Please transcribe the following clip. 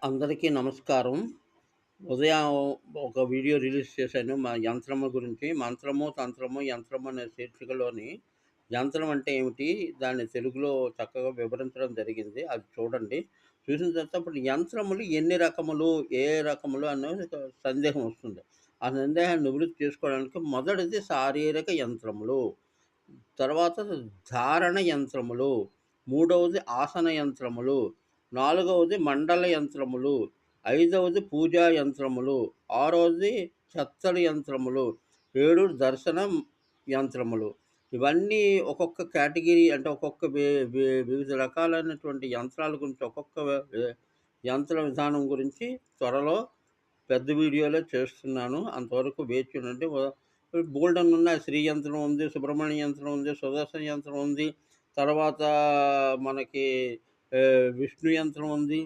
అందరికీ నమస్కారం. ఉదయం ఒక వీడియో రిలీజ్ చేశాను మా యంత్రము గురించి. మంత్రము, తంత్రము, యంత్రం అనే శీర్షికలోని యంత్రం అంటే ఏమిటి? దాన్ని తెలుగులో చక్కగా వివరించడం జరిగింది. అది చూడండి. చూసిన తర్వాత ఇప్పుడు యంత్రములు ఎన్ని రకములు? ఏ రకములు అనేది ఒక సందేహం వస్తుంది. ఆ సందేహాన్ని నివృత్తి చేసుకోవడానికి మొదటిది శారీరక యంత్రములు. తర్వాత ధారణ యంత్రములు, మూడవది ఆసన యంత్రములు, నాలుగవది మండల యంత్రములు, ఐదవది పూజా యంత్రములు, ఆరవది చెత్తడి యంత్రములు, ఏడు దర్శన యంత్రములు. ఇవన్నీ ఒక్కొక్క కేటగిరీ అంటే ఒక్కొక్క వివిధ రకాలైనటువంటి యంత్రాల గురించి ఒక్కొక్క యంత్ర విధానం గురించి త్వరలో పెద్ద వీడియోలో చేస్తున్నాను. అంతవరకు వేచి ఉండండి. బోలెడన్నున్నాయి. శ్రీ యంత్రం ఉంది, సుబ్రహ్మణ్య యంత్రం ఉంది, సుదర్శన యంత్రం ఉంది. తర్వాత మనకి విష్ణు యంత్రం ఉంది.